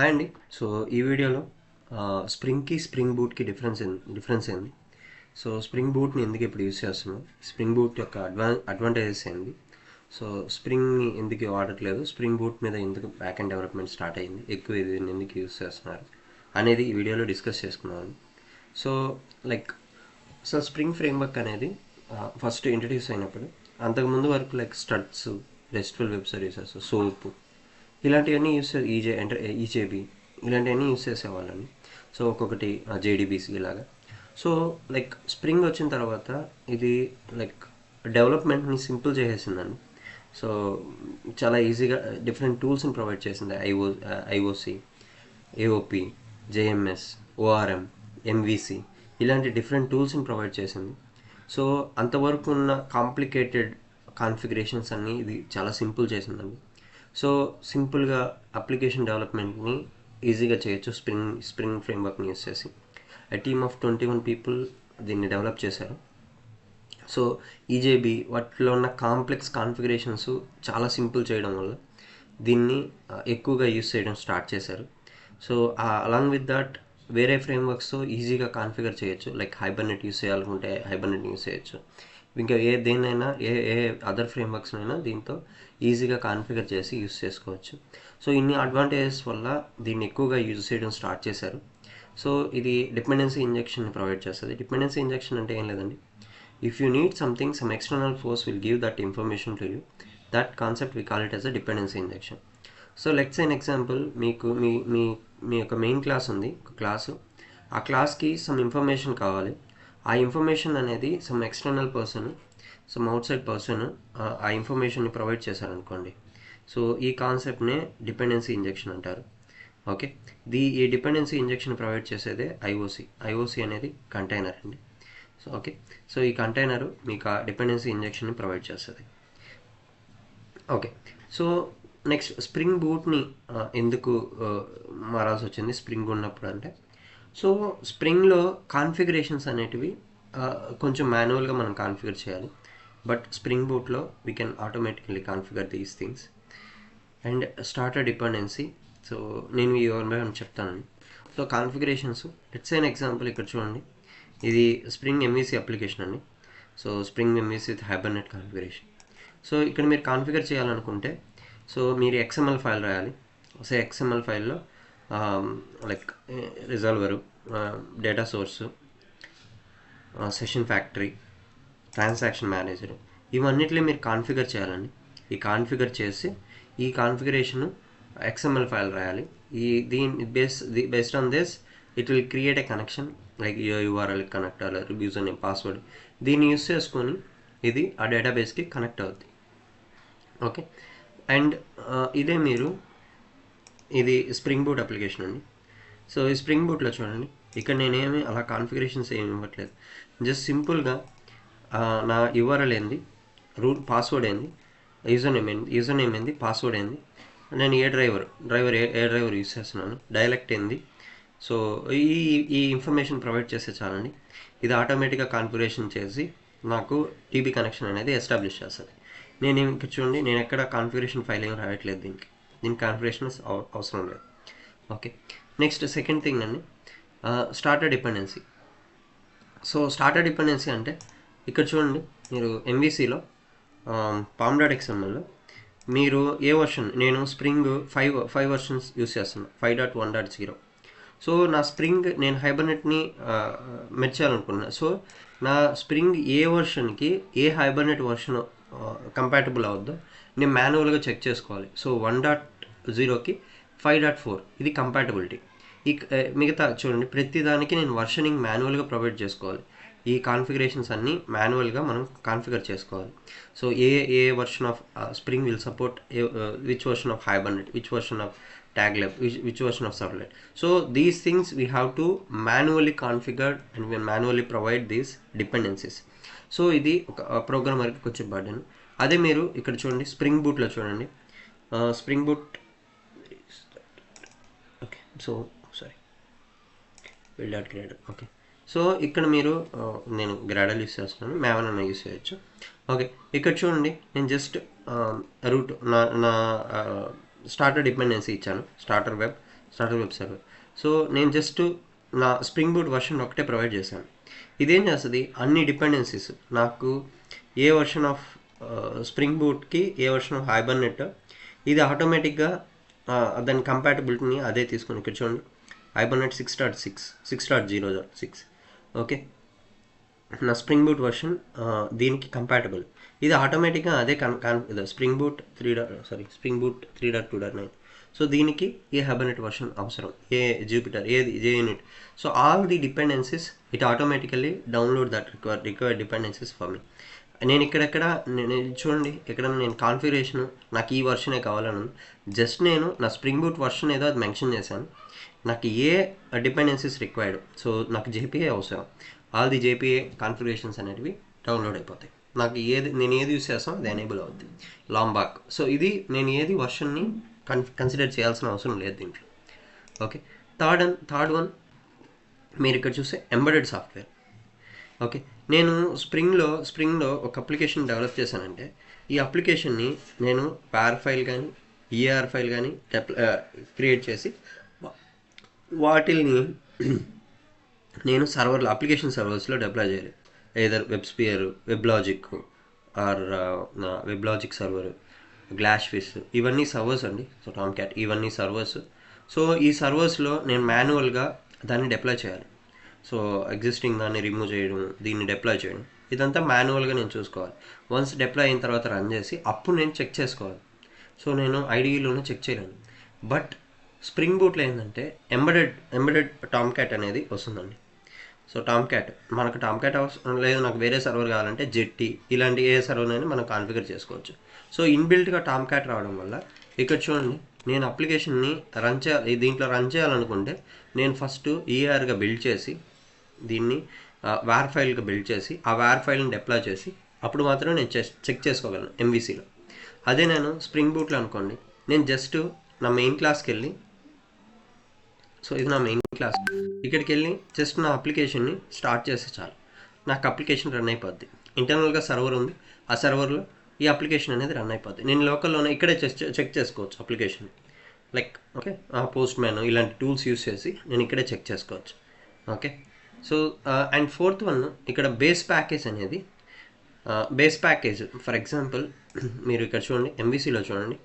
Hi అండి. So ఈ వీడియోలో స్ప్రింగ్కి స్ప్రింగ్ బూట్కి డిఫరెన్స్ ఏంది, సో స్ప్రింగ్ బూట్ని ఎందుకు ఇప్పుడు యూస్ చేస్తున్నాం, స్ప్రింగ్ బూట్ యొక్క అడ్వాంటేజెస్ ఏంది, సో స్ప్రింగ్ని ఎందుకు వాడట్లేదు, స్ప్రింగ్ బూట్ మీద ఎందుకు బ్యాక్ అండ్ డెవలప్మెంట్ స్టార్ట్ అయింది, ఎక్కువ ఇది ఎందుకు యూస్ చేస్తున్నారు అనేది ఈ వీడియోలో డిస్కస్ చేసుకున్నాను. సో లైక్ స్ప్రింగ్ ఫ్రేమ్వర్క్ అనేది ఫస్ట్ ఇంట్రడ్యూస్ అయినప్పుడు అంతకుముందు వరకు like studs, RESTful web services, soap ఇలాంటివన్నీ ఈజేబీ ఇలాంటివన్నీ యూస్ చేసేవాళ్ళని. సో ఒక్కొక్కటి జేడీబీసీ ఇలాగా. సో లైక్ స్ప్రింగ్ వచ్చిన తర్వాత ఇది లైక్ డెవలప్మెంట్ని సింపుల్ చేసేసిందండి. సో చాలా ఈజీగా డిఫరెంట్ టూల్స్ని ప్రొవైడ్ చేసింది. IOC, AOP, JMS, ORM, MVC ఇలాంటి డిఫరెంట్ టూల్స్ని ప్రొవైడ్ చేసింది. సో అంతవరకు ఉన్న కాంప్లికేటెడ్ కాన్ఫిగరేషన్స్ అన్నీ ఇది చాలా సింపుల్ చేసిందండి. సో సింపుల్గా అప్లికేషన్ డెవలప్మెంట్ని ఈజీగా చేయొచ్చు స్ప్రింగ్ ఫ్రేమ్వర్క్ని యూస్ చేసి. టీమ్ ఆఫ్ 21 పీపుల్ దీన్ని డెవలప్ చేశారు. సో ఈజేబీ వాటిలో ఉన్న కాంప్లెక్స్ కాన్ఫిగరేషన్స్ చాలా సింపుల్ చేయడం వల్ల దీన్ని ఎక్కువగా యూస్ చేయడం స్టార్ట్ చేశారు. సో అలాంగ్ విత్ దట్ వేరే ఫ్రేమ్వర్క్స్తో ఈజీగా కాన్ఫిగర్ చేయొచ్చు. లైక్ హైబర్నెట్ యూస్ చేయాలనుకుంటే హైబర్నెట్ యూస్ చేయొచ్చు. ఇంకా దేన్నైనా ఏ అదర్ ఫ్రేమ్వర్క్స్నైనా దీంతో ఈజీగా కాన్ఫిగర్ చేసి యూస్ చేసుకోవచ్చు. సో ఇన్ని అడ్వాంటేజెస్ వల్ల దీన్ని ఎక్కువగా యూజ్ చేయడం స్టార్ట్ చేశారు. సో ఇది డిపెండెన్సీ ఇంజెక్షన్ ప్రొవైడ్ చేస్తుంది. డిపెండెన్సీ ఇంజెక్షన్ అంటే ఏం లేదండి, if you need something, some external force will give that information to you. That concept we call it as a dependency injection. So let's an example, మీకు మీ యొక్క main class ఉంది, ఒక class. ఆ క్లాస్కి సమ్ ఇన్ఫర్మేషన్ కావాలి. ఆ information అనేది some external person, some outside person ఆ ఇన్ఫర్మేషన్ని ప్రొవైడ్ చేశారనుకోండి. సో ఈ కాన్సెప్ట్నే డిపెండెన్సీ ఇంజెక్షన్ అంటారు. ఓకే, ఈ డిపెండెన్సీ ఇంజెక్షన్ ప్రొవైడ్ చేసేదే ఐఓసి అనేది కంటైనర్ అండి. సో ఓకే, సో ఈ కంటైనరు మీకు ఆ డిపెండెన్సీ ఇంజెక్షన్ని ప్రొవైడ్ చేస్తుంది. ఓకే, సో నెక్స్ట్ స్ప్రింగ్ బూట్ని ఎందుకు మారాల్సి వచ్చింది స్ప్రింగ్ ఉన్నప్పుడు అంటే, సో స్ప్రింగ్లో కాన్ఫిగరేషన్స్ అనేటివి కొంచెం మాన్యువల్గా మనం కాన్ఫిగర్ చేయాలి. బట్ స్ప్రింగ్ బూట్లో we can automatically configure these things. And starter dependency, so నేను ఈ అని చెప్తానండి. So configurations, it's an example. ఇక్కడ చూడండి, ఇది స్ప్రింగ్ ఎంవిసి అప్లికేషన్ అండి. So Spring MVC with Hibernate configuration. So ఇక్కడ మీరు కాన్ఫిగర్ చేయాలనుకుంటే, సో మీరు XML ఫైల్ రాయాలి. సో XML ఫైల్లో like resolver, data source, session factory, transaction manager, ఇవన్నిటిని మీరు కాన్ఫిగర్ చేయాలండి. ఈ కాన్ఫిగర్ చేసి ఈ కాన్ఫిగరేషన్ XML ఫైల్ రాయాలి. Based on this it will create a connection, like URL connector, user name, password. దీన్ని యూస్ చేసుకొని ఇది ఆ డేటాబేస్కి కనెక్ట్ అవుద్ది. ఓకే, అండ్ ఇదే మీరు ఇది స్ప్రింగ్ బూట్ అప్లికేషన్ అండి. సో ఈ స్ప్రింగ్ బూట్లో చూడండి, ఇక్కడ నేనేమి అలా కాన్ఫిగరేషన్స్ ఏమి ఇవ్వట్లేదు. జస్ట్ సింపుల్గా నా URL ఏంది, పాస్వర్డ్ ఏంది, యూజర్ నేమ్ ఏంది, పాస్వర్డ్ ఏంది, నేను ఏ డ్రైవర్ యూస్ చేస్తున్నాను, డైలెక్ట్ ఏంది, సో ఈ ఇన్ఫర్మేషన్ ప్రొవైడ్ చేస్తే చాలండి. ఇది ఆటోమేటిక్గా కాన్ఫిగరేషన్ చేసి నాకు టీబీ కనెక్షన్ అనేది ఎస్టాబ్లిష్ చేస్తుంది. నేను ఇక్కడ చూడండి, నేను ఎక్కడ కాన్ఫిగరేషన్ ఫైల్ ఏమి రాయట్లేదు, దీనికి కాన్ఫిగరేషన్ అవసరం లేదు. ఓకే, నెక్స్ట్ సెకండ్ థింగ్ అండి, starter dependency. So starter dependency అంటే ఇక్కడ చూడండి, మీరు ఎంవిసిలో pom.xmlలో మీరు ఏ వర్షన్, నేను స్ప్రింగ్ 5 వర్షన్స్ యూస్ చేస్తున్నాను, 5.1.0. సో నా స్ప్రింగ్ నేను హైబర్నెట్ని మెర్చాలనుకున్నాను. సో నా స్ప్రింగ్ ఏ వర్షన్కి ఏ హైబర్నెట్ వర్షన్ కంపాటబుల్ అవుద్దో నేను మాన్యువల్గా చెక్ చేసుకోవాలి. సో 1.0కి 5.4 ఇది కంపాటబిలిటీ. మిగతా చూడండి, ప్రతి దానికి నేను వర్షనింగ్ మాన్యువల్గా ప్రొవైడ్ చేసుకోవాలి. ఈ కాన్ఫిగరేషన్స్ అన్నీ మాన్యువల్గా మనం కాన్ఫిగర్ చేసుకోవాలి. So A version of spring will support which version of Hibernate, which version of TagLab, which version of Servlet. So these things we have to manually configure and we manually provide these dependencies. So ఇది ఒక ప్రోగ్రామర్కి వచ్చే burden. అదే మీరు ఇక్కడ చూడండి, spring బూట్లో చూడండి, spring boot, okay, so sorry, build grader. Okay, so ఇక్కడ మీరు నేను గ్రాడల్ యూస్ చేస్తున్నాను, మ్యావన్ యూస్ చేయొచ్చు. ఓకే, ఇక్కడ చూడండి, నేను జస్ట్ రూట్ నా స్టార్టర్ డిపెండెన్సీ ఇచ్చాను, starter web. Starter web server. So నేను జస్ట్ నా స్ప్రింగ్ బూట్ వర్షన్ ఒకటే ప్రొవైడ్ చేశాను. ఇదేం చేస్తుంది, అన్ని డిపెండెన్సీస్ నాకు ఏ వర్షన్ ఆఫ్ స్ప్రింగ్ బూట్కి ఏ వర్షన్ ఆఫ్ హైబర్నెట్ ఇది ఆటోమేటిక్గా దాని కంపాటబిలిటీని అదే తీసుకుని ఇక్కడ చూడండి హైబర్నెట్ 6.0.6. ఓకే, నా స్ప్రింగ్ బూట్ వర్షన్ దీనికి కంపాటబుల్. ఇది ఆటోమేటిక్గా అదే స్ప్రింగ్ బూట్ 3.2.9. సో దీనికి ఏ హైబర్నెట్ వర్షన్ అవసరం, ఏ జూపిటర్, ఏ unit. So all the dependencies it automatically download that required dependencies for me. నేను ఇక్కడెక్కడ నేను చూడండి ఎక్కడ నేను కాన్ఫిగరేషన్ నాకు ఈ వర్షనే కావాలను జస్ట్ నేను నా స్ప్రింగ్ బూట్ వర్షన్ ఏదో అది మెన్షన్ చేశాను, నాకు ఏ డిపెండెన్సీస్ రిక్వైర్డ్. సో నాకు జేపీఏ అవసరం, ఆల్ ది జేపీఏ కాన్ఫిగరేషన్స్ అనేటివి డౌన్లోడ్ అయిపోతాయి. నాకు నేను ఏది యూస్ చేస్తానో అది ఎనేబుల్ అవుద్ది లాంబాక్. సో ఇది నేను ఏది వర్షన్ని కన్సిడర్ చేయాల్సిన అవసరం లేదు దీంట్లో. ఓకే, థర్డ్ వన్ మీరు ఇక్కడ చూస్తే ఎంబెడెడ్ సాఫ్ట్వేర్. ఓకే, నేను స్ప్రింగ్లో ఒక అప్లికేషన్ డెవలప్ చేశానంటే ఈ అప్లికేషన్ని నేను పార్ ఫైల్ కానీ ఈఆర్ ఫైల్ కానీ క్రియేట్ చేసి వాటిల్ని నేను అప్లికేషన్ సర్వర్స్లో డిప్లాయ్ చేయాలి. ఏదర్ వెబ్స్పియర్, వెబ్లాజిక్ ఆర్ వెబ్లాజిక్ సర్వర్, గ్లాష్ ఫిష్, ఇవన్నీ సర్వర్స్ అండి. సో టామ్క్యాట్ ఇవన్నీ సర్వర్స్. సో ఈ సర్వర్స్లో నేను మాన్యువల్గా దాన్ని డిప్లాయ్ చేయాలి. సో ఎగ్జిస్టింగ్ దాన్ని రిమూవ్ చేయడం, దీన్ని డిప్లాయ్ చేయడం, ఇదంతా మాన్యువల్గా నేను చూసుకోవాలి. వన్స్ డిప్లాయ్ అయిన తర్వాత రన్ చేసి అప్పుడు నేను చెక్ చేసుకోవాలి. సో నేను ఐడిఈలోనే చెక్ చేయలేను. బట్ స్ప్రింగ్ బూట్లో ఏంటంటే ఎంబెడెడ్ టామ్క్యాట్ అనేది వస్తుందండి. సో టామ్క్యాట్ మనకు టామ్క్యాట్ అవసరం లేదు, నాకు వేరే సర్వర్ కావాలంటే జెట్టి ఇలాంటి ఏ సర్వర్ అయినా మనం కాన్ఫిగర్ చేసుకోవచ్చు. సో ఇన్బిల్ట్గా టామ్క్యాట్ రావడం వల్ల ఇక్కడ చూడండి నేను అప్లికేషన్ని దీంట్లో రన్ చేయాలనుకుంటే నేను ఫస్ట్ ఈఆర్గా బిల్డ్ చేసి దీన్ని వార్ ఫైల్గా బిల్డ్ చేసి ఆ వార్ ఫైల్ని డిప్లాయ్ చేసి అప్పుడు మాత్రమే నేను చెక్ చేసుకోగలను ఎంవీసీలో. అదే నేను స్ప్రింగ్ బూట్లో అనుకోండి, నేను జస్ట్ నా మెయిన్ క్లాస్కి వెళ్ళి, సో ఇది నా మెయిన్ క్లాస్, ఇక్కడికి వెళ్ళి జస్ట్ నా అప్లికేషన్ని స్టార్ట్ చేస్తే చాలు, నాకు అప్లికేషన్ రన్ అయిపోద్ది. ఇంటర్నల్గా సర్వర్ ఉంది, ఆ సర్వర్లో ఈ అప్లికేషన్ అనేది రన్ అయిపోద్ది. నేను లోకల్లోనే ఇక్కడే చెక్ చేసుకోవచ్చు application. Like okay, post man ఇలాంటి టూల్స్ యూస్ చేసి నేను ఇక్కడే చెక్ చేసుకోవచ్చు. Okay, so and fourth one ఇక్కడ బేస్ ప్యాకేజ్ అనేది బేస్ ప్యాకేజ్ ఫర్ ఎగ్జాంపుల్ మీరు ఇక్కడ చూడండి ఎంవీసీలో చూడండి.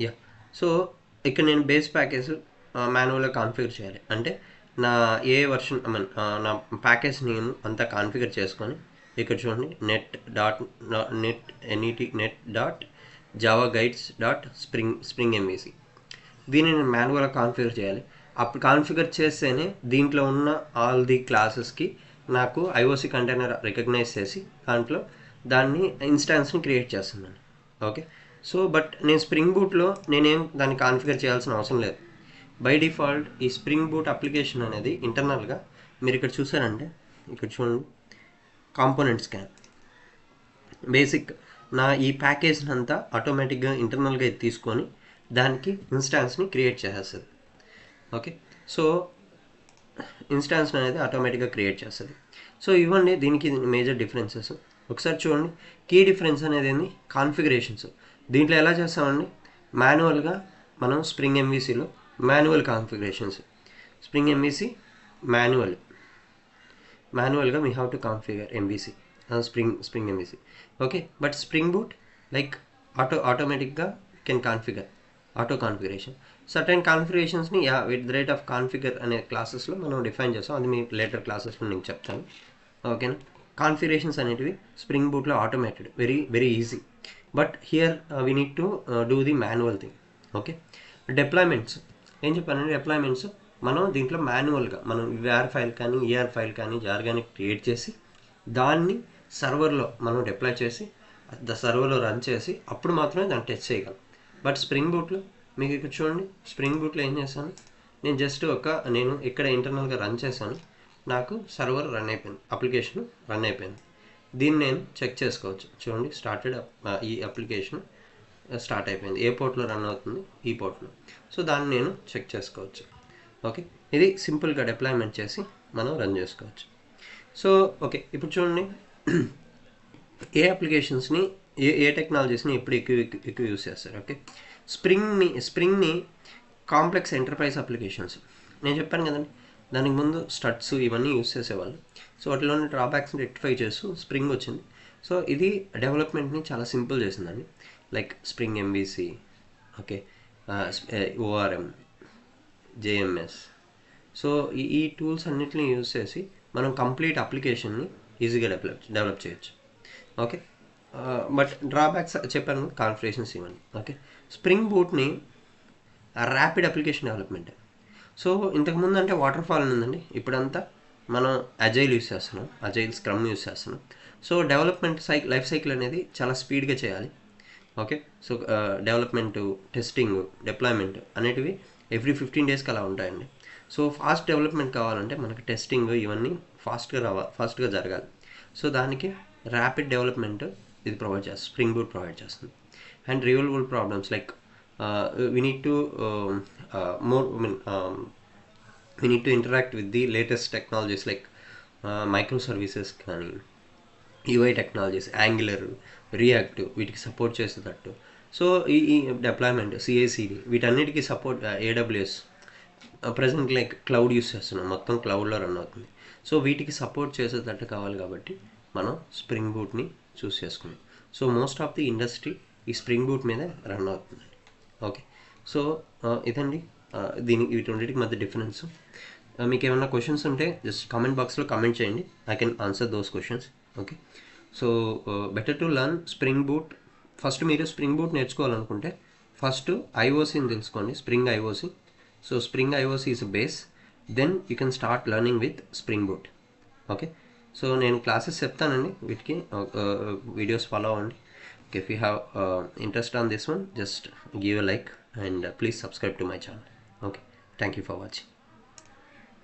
యా, సో ఇక్కడ నేను బేస్ ప్యాకేజ్ మాన్యువల్గా కాన్ఫిగర్ చేయాలి. అంటే నా ఏ వర్షన్ నా ప్యాకేజ్ నేను అంతా కాన్ఫిగర్ చేసుకొని ఇక్కడ చూడండి net.javaguides.spring MVC దీన్ని నేను మాన్యువల్గా కాన్ఫిగర్ చేయాలి. అప్పుడు కాన్ఫిగర్ చేస్తేనే దీంట్లో ఉన్న ఆల్ ది క్లాసెస్కి నాకు ఐఓసి కంటైనర్ రికగ్నైజ్ చేసి దాంట్లో దాన్ని ఇన్స్టాన్స్ని క్రియేట్ చేస్తున్నాను. ఓకే, సో బట్ నేను స్ప్రింగ్ బూట్లో నేనేం దాన్ని కాన్ఫిగర్ చేయాల్సిన అవసరం లేదు. బై డిఫాల్ట్ ఈ స్ప్రింగ్ బూట్ అప్లికేషన్ అనేది ఇంటర్నల్గా మీరు ఇక్కడ చూసారంటే ఇక్కడ చూడండి కాంపోనెంట్ స్కాన్ బేసిక్ నా ఈ ప్యాకేజ్ని అంతా ఆటోమేటిక్గా ఇంటర్నల్గా ఇది తీసుకొని దానికి ఇన్స్టాన్స్ని క్రియేట్ చేసేస్తుంది. ఓకే, సో ఇన్స్టాన్స్ అనేది ఆటోమేటిక్గా క్రియేట్ చేస్తుంది. సో ఇవ్వండి దీనికి మేజర్ డిఫరెన్సెస్ ఒకసారి చూడండి. కీ డిఫరెన్స్ అనేది ఏంది, కాన్ఫిగరేషన్స్. దీంట్లో ఎలా చేస్తామండి, మాన్యువల్గా మనం స్ప్రింగ్ ఎంవీసీలో మాన్యువల్ కాన్ఫిగరేషన్స్, స్ప్రింగ్ ఎంవీసీ మాన్యువల్గా we have to configure MVC Spring MVC. Okay, but Spring Boot like ఆటోమేటిక్గా can configure auto configuration. Certain కాన్ఫిగరేషన్స్ని with the rate of configure అనే క్లాసెస్లో మనం డిఫైన్ చేస్తాం, అది మీ లేటర్ క్లాసెస్లో నేను చెప్తాను. ఓకేనా, కాన్ఫిగరేషన్స్ అనేటివి స్ప్రింగ్ బూట్లో automated, very easy. But here we need to do the manual thing. Okay, deployments ఏం చెప్పానంటే డిప్లాయ్మెంట్స్ మనం దీంట్లో మాన్యువల్గా మనం వార్ ఫైల్ కానీ ఈఆర్ ఫైల్ కానీ జార్గాని క్రియేట్ చేసి దాన్ని సర్వర్లో మనం డిప్లాయ్ చేసి సర్వర్లో రన్ చేసి అప్పుడు మాత్రమే దాన్ని టెస్ట్ చేయగలం. బట్ స్ప్రింగ్ బూట్లో మీకు ఇక్కడ చూడండి, స్ప్రింగ్ బూట్లో ఏం చేశాను, నేను జస్ట్ నేను ఇక్కడ ఇంటర్నల్గా రన్ చేశాను, నాకు సర్వర్ రన్ అయిపోయింది, అప్లికేషన్ రన్ అయిపోయింది. దీన్ని నేను చెక్ చేసుకోవచ్చు. చూడండి స్టార్టెడ్, ఈ అప్లికేషన్ స్టార్ట్ అయిపోయింది. ఏ పోర్ట్లో రన్ అవుతుంది, ఈ పోర్ట్లో. సో దాన్ని నేను చెక్ చేసుకోవచ్చు. ఓకే, ఇది సింపుల్గా డిప్లాయ్మెంట్ చేసి మనం రన్ చేసుకోవచ్చు. సో ఓకే, ఇప్పుడు చూడండి ఏ అప్లికేషన్స్ని ఏ టెక్నాలజీస్ని ఎప్పుడు ఎక్కువ యూస్ చేస్తారు. ఓకే, స్ప్రింగ్ని కాంప్లెక్స్ ఎంటర్ప్రైజ్ అప్లికేషన్స్ నేను చెప్పాను కదండి, దానికి ముందు స్టడ్స్ ఇవన్నీ యూస్ చేసేవాళ్ళు. సో వాటిలోని డ్రాబ్యాక్స్ని రెక్టిఫై చేస్తూ స్ప్రింగ్ వచ్చింది. సో ఇది డెవలప్మెంట్ని చాలా సింపుల్ చేసిందండి. Like Spring MVC, okay, ORM, JMS. So ఈ టూల్స్ అన్నిటిని యూస్ చేసి మనం కంప్లీట్ అప్లికేషన్ని ఈజీగా డెవలప్ చేయొచ్చు. ఓకే, బట్ డ్రాబ్యాక్స్ చెప్పాను, కాన్ఫిగరేషన్స్ ఇవన్నీ. ఓకే, స్ప్రింగ్ బూట్ని ర్యాపిడ్ అప్లికేషన్ డెవలప్మెంట్. సో ఇంతకుముందు అంటే వాటర్ ఫాల్ ఉందండి, ఇప్పుడంతా మనం అజైల్ యూస్ చేస్తున్నాం, అజైల్ స్క్రమ్ యూస్ చేస్తున్నాం. సో డెవలప్మెంట్ లైఫ్ సైకిల్ అనేది చాలా స్పీడ్గా చేయాలి. Okay, so development, testing, deployment అనేటివి ఎవ్రీ 15 డేస్కి అలా ఉంటాయండి. సో ఫాస్ట్ డెవలప్మెంట్ కావాలంటే మనకి టెస్టింగ్ ఇవన్నీ ఫాస్ట్గా జరగాలి. సో దానికి ర్యాపిడ్ డెవలప్మెంట్ ఇది ప్రొవైడ్ చేస్తుంది, స్ప్రింగ్ బూట్ ప్రొవైడ్ చేస్తుంది. And real world problems like we need to we need to interact with the latest technologies like microservices కానీ UI టెక్నాలజీస్, యాంగులర్, రియాక్ట్ వీటికి సపోర్ట్ చేసేటట్టు. సో ఈ deployment, CI/CD వీటన్నిటికీ support, AWS present like cloud use చేస్తున్నాం, మొత్తం క్లౌడ్లో run అవుతుంది. So వీటికి support చేసేటట్టు కావాలి కాబట్టి మనం స్ప్రింగ్ బూట్ని చూస్ చేసుకున్నాం. So most of the industry ఈ స్ప్రింగ్ బూట్ మీద రన్ అవుతుంది. ఓకే, సో ఇదండి వీటి రెండింటికి మధ్య డిఫరెన్స్. మీకు ఏమైనా క్వశ్చన్స్ ఉంటే జస్ట్ కామెంట్ బాక్స్లో కామెంట్ చేయండి, I can answer those questions. Okay, so better to learn spring boot. First మీరు స్ప్రింగ్ బూట్ నేర్చుకోవాలనుకుంటే ఫస్ట్ ఐఓసీని తెలుసుకోండి, spring IOC. So spring IOC is base, then you can start learning with spring boot. Okay, so నేను classes చెప్తానండి, వీటికి videos follow అవ్వండి. Okay, if you have interest on this one, just give a like and please subscribe to my channel. Okay, thank you for watching.